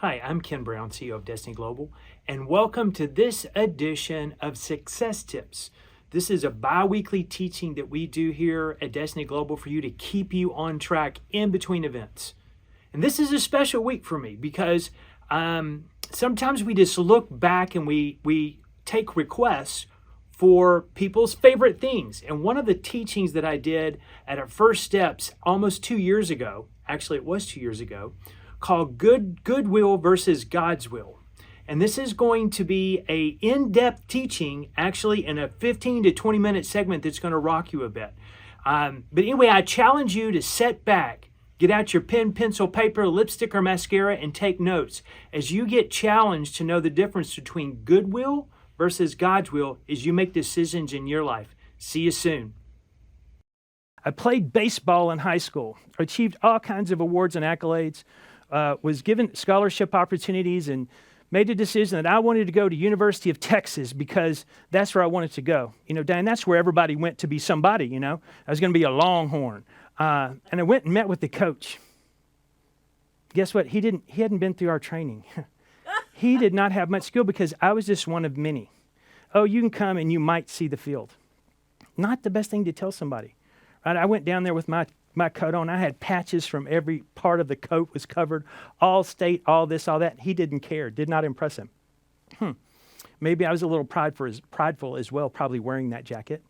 Hi, I'm Ken Brown, CEO of Destiny Global, and welcome to this edition of Success Tips. This is a bi-weekly teaching that we do here at Destiny Global for you to keep you on track in between events. And this is a special week for me because sometimes we just look back and we take requests for people's favorite things. And one of the teachings that I did at our First Steps almost 2 years ago, actually it was 2 years ago, called Goodwill versus God's Will. And this is going to be a in-depth teaching, actually in a 15 to 20 minute segment that's going to rock you a bit. But anyway, I challenge you to sit back, get out your pen, pencil, paper, lipstick, or mascara, and take notes as you get challenged to know the difference between goodwill versus God's will as you make decisions in your life. See you soon. I played baseball in high school, achieved all kinds of awards and accolades, was given scholarship opportunities, and made a decision that I wanted to go to University of Texas because that's where I wanted to go. Dan, that's where everybody went to be somebody, I was going to be a Longhorn. And I went and met with the coach. Guess what? He hadn't been through our training. He did not have much skill because I was just one of many. Oh, you can come and you might see the field. Not the best thing to tell somebody. Right? I went down there with my coat on. I had patches from every part of the coat was covered. All state, all this, all that. He didn't care. Did not impress him. Maybe I was a little prideful as well, probably wearing that jacket,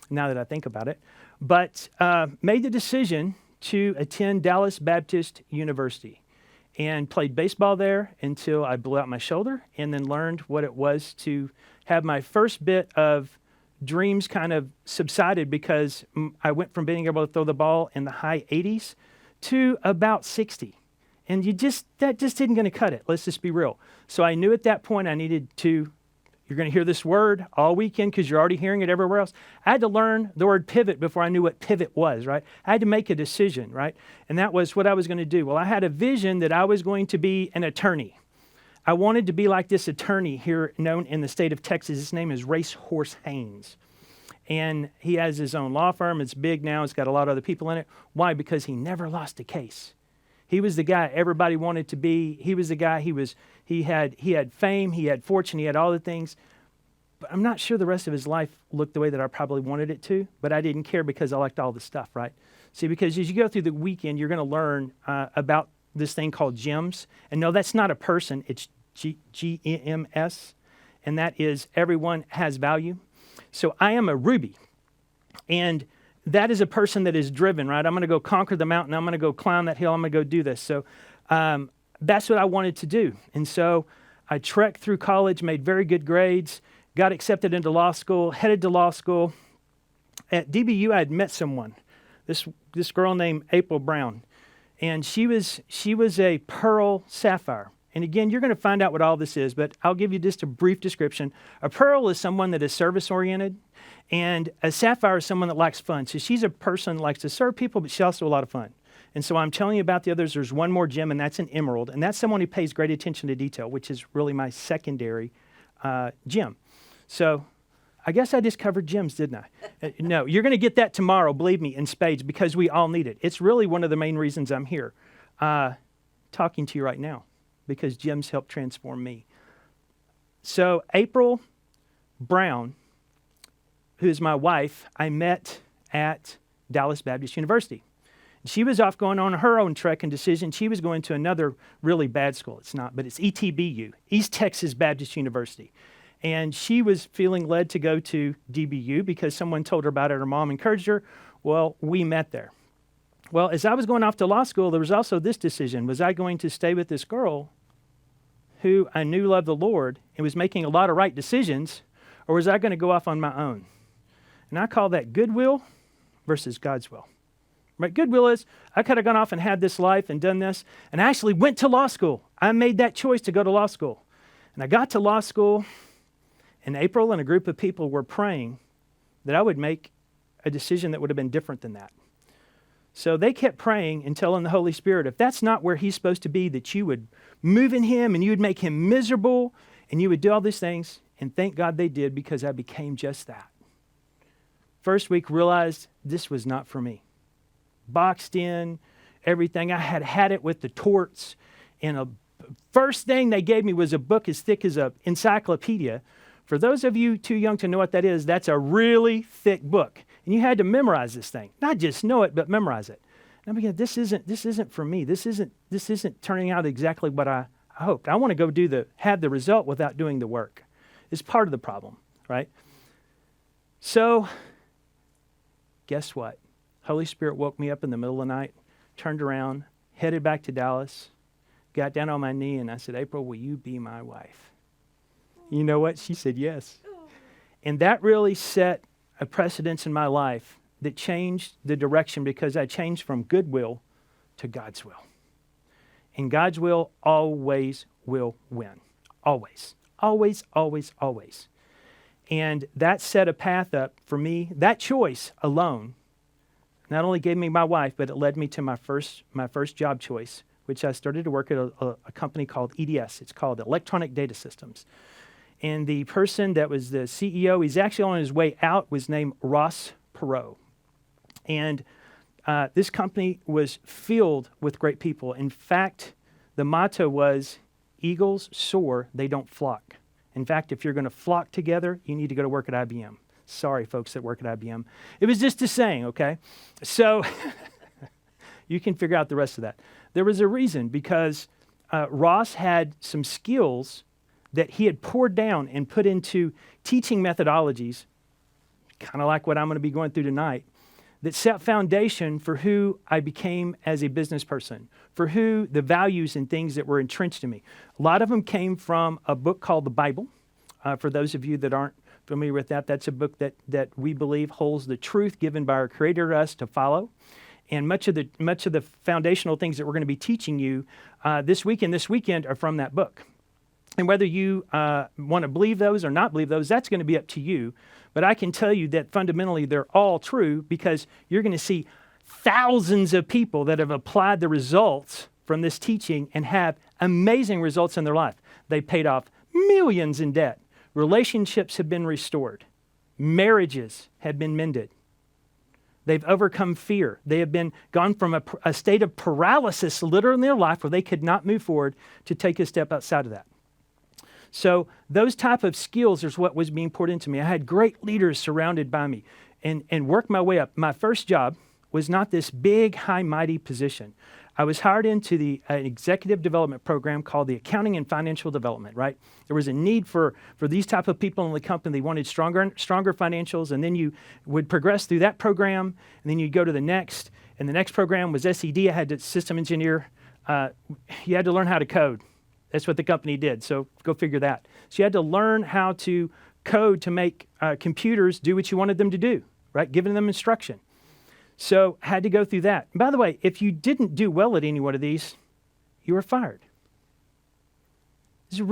now that I think about it. But made the decision to attend Dallas Baptist University and played baseball there until I blew out my shoulder and then learned what it was to have my first bit of dreams kind of subsided because I went from being able to throw the ball in the high 80s to about 60. And that just isn't going to cut it. Let's just be real. So I knew at that point I needed to, you're going to hear this word all weekend because you're already hearing it everywhere else. I had to learn the word pivot before I knew what pivot was, right? I had to make a decision, right? And that was what I was going to do. Well, I had a vision that I was going to be an attorney. I wanted to be like this attorney here known in the state of Texas. His name is Racehorse Haynes. And he has his own law firm. It's big now. It's got a lot of other people in it. Why? Because he never lost a case. He was the guy everybody wanted to be. He was the guy, he had fame, he had fortune, he had all the things. But I'm not sure the rest of his life looked the way that I probably wanted it to, but I didn't care because I liked all the stuff, right? See, because as you go through the weekend, you're going to learn about this thing called GEMS. And no, that's not a person. It's GEMS. And that is everyone has value. So I am a Ruby. And that is a person that is driven, right? I'm going to go conquer the mountain. I'm going to go climb that hill. I'm going to go do this. So that's what I wanted to do. And so I trekked through college, made very good grades, got accepted into law school, headed to law school. At DBU, I had met someone, this girl named April Brown. And she was a pearl sapphire. And again, you're going to find out what all this is, but I'll give you just a brief description. A pearl is someone that is service-oriented, and a sapphire is someone that likes fun. So she's a person that likes to serve people, but she's also a lot of fun. And so I'm telling you about the others. There's one more gem, and that's an emerald. And that's someone who pays great attention to detail, which is really my secondary gem. So I guess I just covered gems, didn't I? No, you're going to get that tomorrow, believe me, in spades, because we all need it. It's really one of the main reasons I'm here talking to you right now, because gems help transform me. So April Brown, who is my wife, I met at Dallas Baptist University. She was off going on her own trek and decision. She was going to another really bad school. It's not, but it's ETBU, East Texas Baptist University. And she was feeling led to go to DBU because someone told her about it. Her mom encouraged her. Well, we met there. Well, as I was going off to law school, there was also this decision. Was I going to stay with this girl who I knew loved the Lord and was making a lot of right decisions, or was I going to go off on my own? And I call that goodwill versus God's will. Right? Goodwill is, I could have gone off and had this life and done this, and I actually went to law school. I made that choice to go to law school. And I got to law school, and April and a group of people were praying that I would make a decision that would have been different than that. So they kept praying and telling the Holy Spirit, if that's not where he's supposed to be, that you would move in him and you would make him miserable and you would do all these things. And thank God they did, because I became just that. First week, realized this was not for me. Boxed in, everything. I had it with the torts and first thing they gave me was a book as thick as an encyclopedia. For those of you too young to know what that is, that's a really thick book. And you had to memorize this thing. Not just know it, but memorize it. And I'm thinking, this isn't for me. This isn't turning out exactly what I hoped. I want to go have the result without doing the work. It's part of the problem, right? So, guess what? Holy Spirit woke me up in the middle of the night, turned around, headed back to Dallas, got down on my knee, and I said, April, will you be my wife? You know what? She said yes. And that really set a precedence in my life that changed the direction, because I changed from goodwill to God's will. And God's will always will win. Always. Always, always, always. And that set a path up for me. That choice alone not only gave me my wife, but it led me to my first job choice, which I started to work at a company called EDS. It's called Electronic Data Systems. And the person that was the CEO, he's actually on his way out, was named Ross Perot. And this company was filled with great people. In fact, the motto was, eagles soar, they don't flock. In fact, if you're going to flock together, you need to go to work at IBM. Sorry, folks that work at IBM. It was just a saying, okay? So you can figure out the rest of that. There was a reason, because Ross had some skills that he had poured down and put into teaching methodologies, kind of like what I'm going to be going through tonight, that set foundation for who I became as a business person, for who the values and things that were entrenched in me. A lot of them came from a book called the Bible. For those of you that aren't familiar with that, that's a book that we believe holds the truth given by our Creator to us to follow. And much of the foundational things that we're going to be teaching you this weekend are from that book. And whether you want to believe those or not believe those, that's going to be up to you. But I can tell you that fundamentally they're all true, because you're going to see thousands of people that have applied the results from this teaching and have amazing results in their life. They paid off millions in debt. Relationships have been restored. Marriages have been mended. They've overcome fear. They have been gone from a state of paralysis literally in their life where they could not move forward to take a step outside of that. So those type of skills is what was being poured into me. I had great leaders surrounded by me and worked my way up. My first job was not this big, high, mighty position. I was hired into the executive development program called the Accounting and Financial Development, right? There was a need for these type of people in the company. They wanted stronger financials, and then you would progress through that program, and then you'd go to the next, and the next program was SED. I had to system engineer. You had to learn how to code. That's what the company did, so go figure that. So you had to learn how to code to make computers do what you wanted them to do, right? Giving them instruction. So had to go through that. And by the way, if you didn't do well at any one of these, you were fired. It's it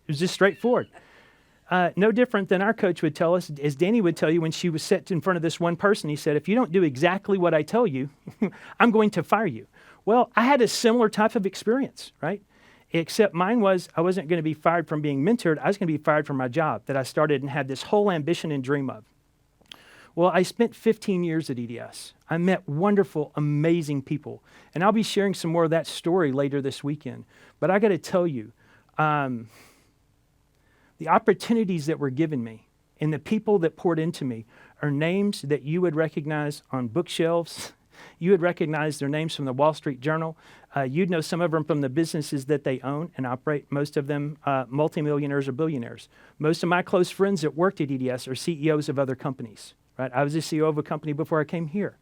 was just straightforward. No different than our coach would tell us, as Danny would tell you when she was set in front of this one person. He said, if you don't do exactly what I tell you, I'm going to fire you. Well, I had a similar type of experience, right? Except mine was, I wasn't going to be fired from being mentored. I was going to be fired from my job that I started and had this whole ambition and dream of. Well, I spent 15 years at EDS. I met wonderful, amazing people. And I'll be sharing some more of that story later this weekend. But I got to tell you, the opportunities that were given me and the people that poured into me are names that you would recognize on bookshelves. You would recognize their names from the Wall Street Journal. You'd know some of them from the businesses that they own and operate, most of them multimillionaires or billionaires. Most of my close friends that worked at EDS are CEOs of other companies. Right? I was the CEO of a company before I came here.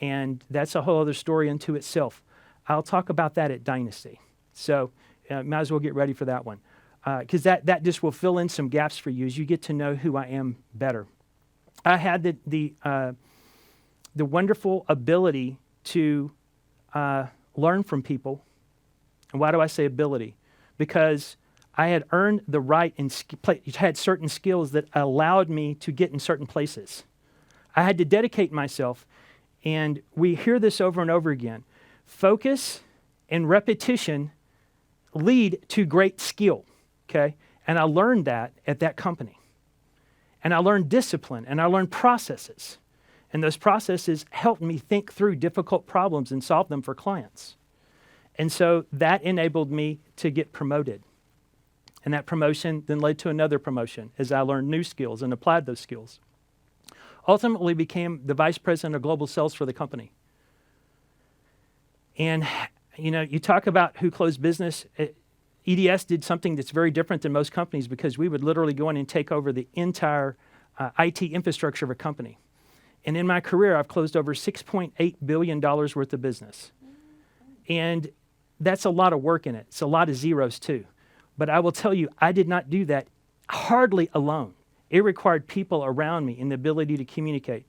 And that's a whole other story unto itself. I'll talk about that at Dynasty. So might as well get ready for that one. Because that just will fill in some gaps for you as you get to know who I am better. I had the wonderful ability to learn from people. And why do I say ability? Because I had earned the right and had certain skills that allowed me to get in certain places. I had to dedicate myself, and we hear this over and over again. Focus and repetition lead to great skill, okay? And I learned that at that company. And I learned discipline, and I learned processes. And those processes helped me think through difficult problems and solve them for clients. And so that enabled me to get promoted. And that promotion then led to another promotion as I learned new skills and applied those skills. Ultimately became the vice president of global sales for the company. And, you talk about who closed business. EDS did something that's very different than most companies because we would literally go in and take over the entire IT infrastructure of a company. And in my career, I've closed over $6.8 billion worth of business. And that's a lot of work in it. It's a lot of zeros too. But I will tell you, I did not do that hardly alone. It required people around me and the ability to communicate,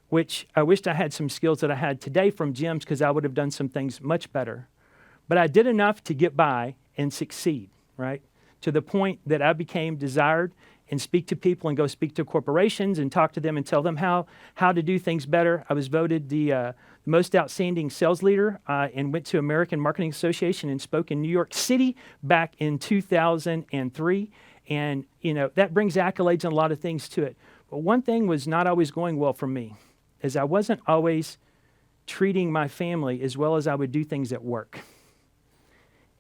which I wished I had some skills that I had today from Jim's because I would have done some things much better. But I did enough to get by and succeed, right? To the point that I became desired and speak to people and go speak to corporations and talk to them and tell them how to do things better. I was voted the most outstanding sales leader and went to American Marketing Association and spoke in New York City back in 2003. And, that brings accolades and a lot of things to it. But one thing was not always going well for me, is I wasn't always treating my family as well as I would do things at work.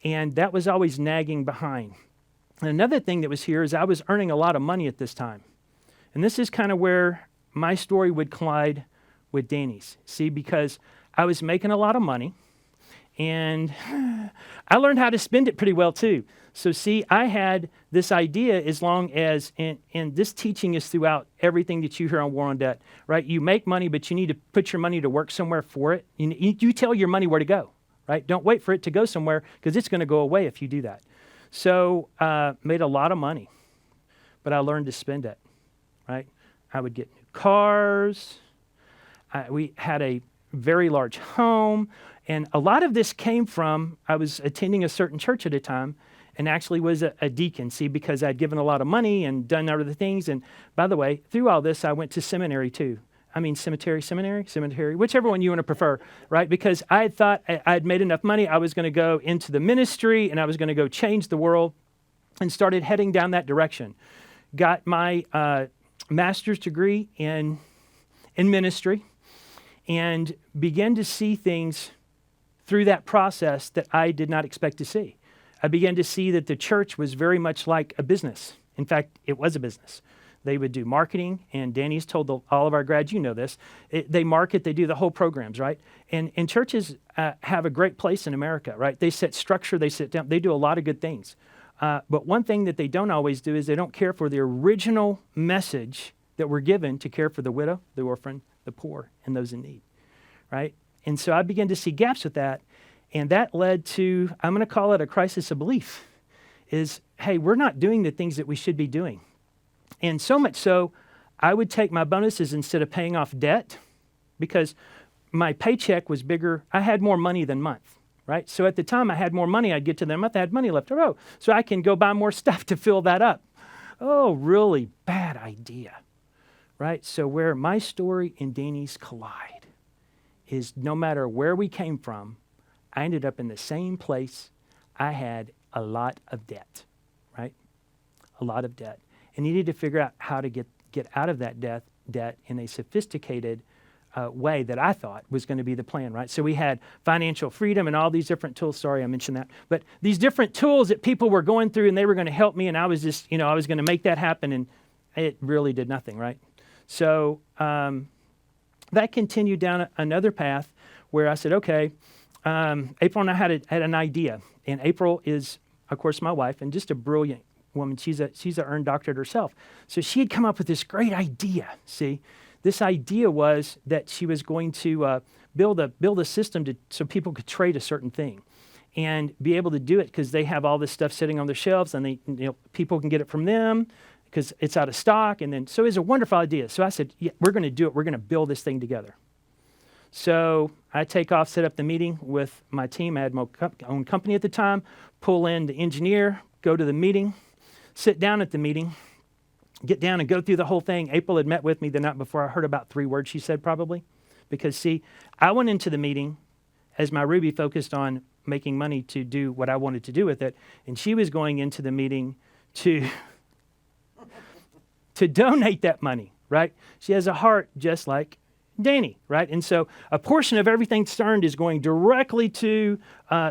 And that was always nagging behind. And another thing that was here is I was earning a lot of money at this time. And this is kind of where my story would collide with Danny's. See, because I was making a lot of money and I learned how to spend it pretty well too. So see, I had this idea as long as, and this teaching is throughout everything that you hear on War on Debt, right? You make money, but you need to put your money to work somewhere for it. You tell your money where to go, right? Don't wait for it to go somewhere because it's going to go away if you do that. So made a lot of money, but I learned to spend it, right? I would get new cars. We had a very large home. And a lot of this came from, I was attending a certain church at a time and actually was a deacon, see, because I'd given a lot of money and done other things. And by the way, through all this, I went to seminary too. I mean, seminary, whichever one you want to prefer, right? Because I had thought I'd made enough money, I was going to go into the ministry and I was going to go change the world and started heading down that direction. Got my master's degree in ministry and began to see things through that process that I did not expect to see. I began to see that the church was very much like a business. In fact, it was a business. They would do marketing, and Danny's told all of our grads, you know this, they market, they do the whole programs, right? And churches have a great place in America, right? They set structure, they sit down, they do a lot of good things. But one thing that they don't always do is they don't care for the original message that we're given to care for the widow, the orphan, the poor, and those in need, right? And so I began to see gaps with that, and that led to, I'm going to call it a crisis of belief, is, hey, we're not doing the things that we should be doing. And so much so, I would take my bonuses instead of paying off debt because my paycheck was bigger. I had more money than month, right? So at the time I had more money, I'd get to the month, I had money left to row. So I can go buy more stuff to fill that up. Oh, really bad idea, right? So where my story and Danny's collide is no matter where we came from, I ended up in the same place. I had a lot of debt, right? A lot of debt. And needed to figure out how to get out of that debt in a sophisticated way that I thought was going to be the plan, right? So we had financial freedom and all these different tools. Sorry, I mentioned that. But these different tools that people were going through and they were going to help me and I was just, I was going to make that happen and it really did nothing, right? So that continued down another path where I said, okay, April and I had an idea. And April is, of course, my wife and just a brilliant woman. She's an earned doctorate herself. So she had come up with this great idea, see? This idea was that she was going to build a system so people could trade a certain thing and be able to do it because they have all this stuff sitting on their shelves and people can get it from them because it's out of stock. And then, so it's a wonderful idea. So I said, yeah, we're going to do it. We're going to build this thing together. So I take off, set up the meeting with my team. I had my own company at the time, pull in the engineer, go to the meeting, sit down at the meeting, get down and go through the whole thing. April had met with me the night before. I heard about 3 words she said probably. Because see, I went into the meeting as my Ruby focused on making money to do what I wanted to do with it. And she was going into the meeting to donate that money, right? She has a heart just like Danny, right? And so a portion of everything Stern is going directly to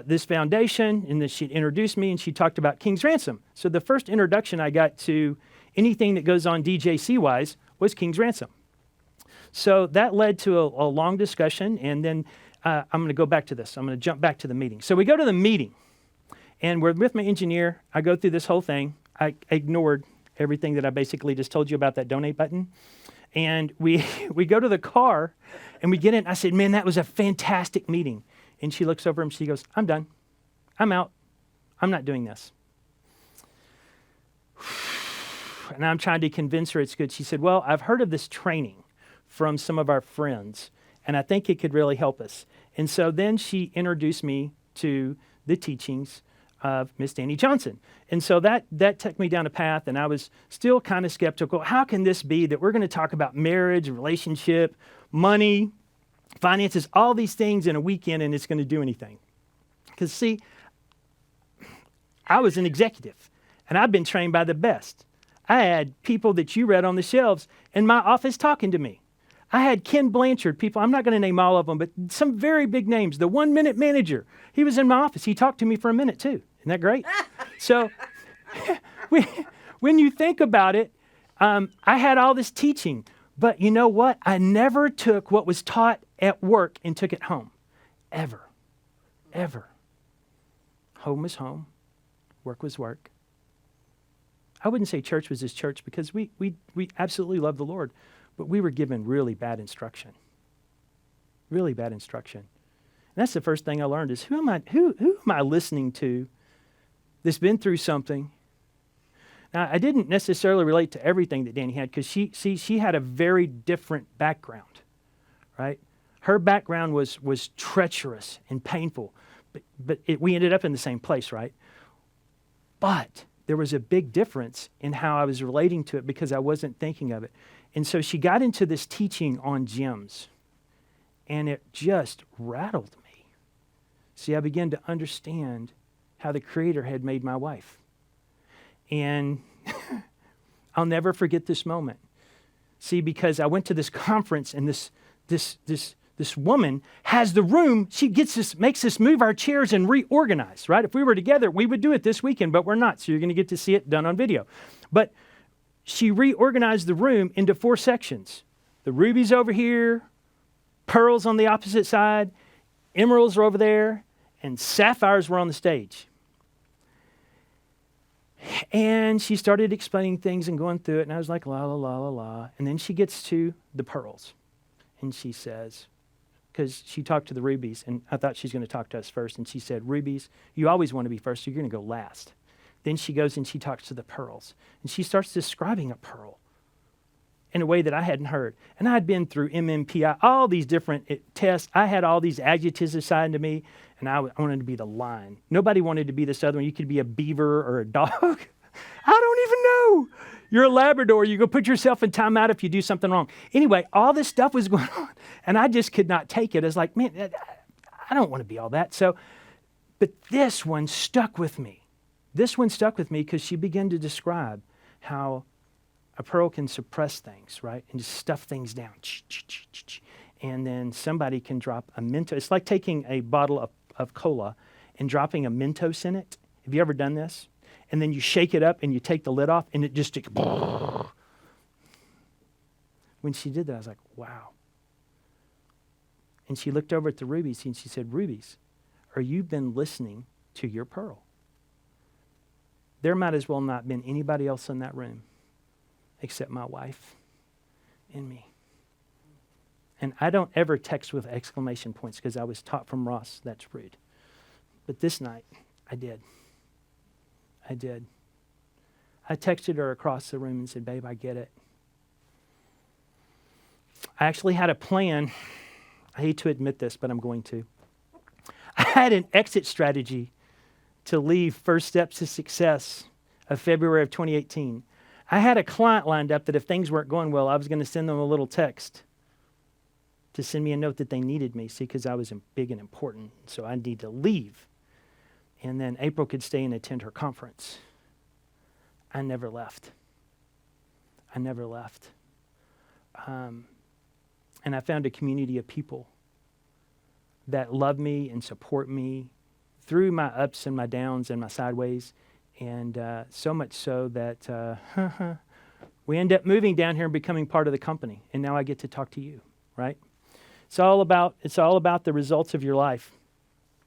this foundation. And then she introduced me and she talked about King's Ransom. So the first introduction I got to anything that goes on DJC-wise was King's Ransom. So that led to a long discussion. And then I'm going to go back to this. I'm going to jump back to the meeting. So we go to the meeting and we're with my engineer. I go through this whole thing. I ignored everything that I basically just told you about that donate button. And we go to the car and we get in. I said, man, that was a fantastic meeting. And she looks over and she goes, I'm done. I'm out. I'm not doing this. And I'm trying to convince her it's good. She said, well, I've heard of this training from some of our friends, and I think it could really help us. And so then she introduced me to the teachings of Miss Danny Johnson. And so that took me down a path, and I was still kind of skeptical. How can this be that we're going to talk about marriage, relationship, money, finances, all these things in a weekend, and it's going to do anything? Because, see, I was an executive, and I've been trained by the best. I had people that you read on the shelves in my office talking to me. I had Ken Blanchard, people, I'm not going to name all of them, but some very big names. The 1 Minute Manager, he was in my office. He talked to me for a minute too. Isn't that great? So when you think about it, I had all this teaching, but you know what? I never took what was taught at work and took it home. Ever. Home was home. Work was work. I wouldn't say church was his church because we absolutely love the Lord, but we were given really bad instruction. Really bad instruction. And that's the first thing I learned is who am I listening to that's been through something? Now, I didn't necessarily relate to everything that Danny had because she had a very different background, right? Her background was treacherous and painful, but we ended up in the same place, right? But there was a big difference in how I was relating to it because I wasn't thinking of it. And so she got into this teaching on gems, and it just rattled me. See, I began to understand how the Creator had made my wife. And I'll never forget this moment. See, because I went to this conference, and this woman has the room. She makes us move our chairs and reorganize, right? If we were together, we would do it this weekend, but we're not. So you're going to get to see it done on video. But she reorganized the room into 4 sections. The rubies over here, pearls on the opposite side, emeralds are over there, and sapphires were on the stage. And she started explaining things and going through it, and I was like, la, la, la, la, la. And then she gets to the pearls, and she says, because she talked to the rubies, and I thought she's going to talk to us first, and she said, rubies, you always want to be first, so you're going to go last. Then she goes and she talks to the pearls, and she starts describing a pearl in a way that I hadn't heard. And I'd been through MMPI, all these different tests. I had all these adjectives assigned to me, and I wanted to be the lion. Nobody wanted to be this other one. You could be a beaver or a dog. I don't even know. You're a Labrador. You go put yourself in timeout if you do something wrong. Anyway, all this stuff was going on, and I just could not take it. I was like, man, I don't want to be all that. So, but this one stuck with me. This one stuck with me because she began to describe how a pearl can suppress things, right? And just stuff things down. And then somebody can drop a Mentos. It's like taking a bottle of cola and dropping a Mentos in it. Have you ever done this? And then you shake it up and you take the lid off and it just... When she did that, I was like, wow. And she looked over at the rubies and she said, rubies, are you been listening to your pearl? There might as well not been anybody else in that room except my wife and me. And I don't ever text with exclamation points because I was taught from Ross that's rude. But this night, I did. I texted her across the room and said, babe, I get it. I actually had a plan. I hate to admit this, but I'm going to. I had an exit strategy to leave First Steps to Success of February of 2018. I had a client lined up that if things weren't going well, I was going to send them a little text to send me a note that they needed me, see, because I was big and important, so I need to leave. And then April could stay and attend her conference. I never left. And I found a community of people that love me and support me through my ups and my downs and my sideways. And so much so that we end up moving down here and becoming part of the company. And now I get to talk to you, right? It's all about the results of your life.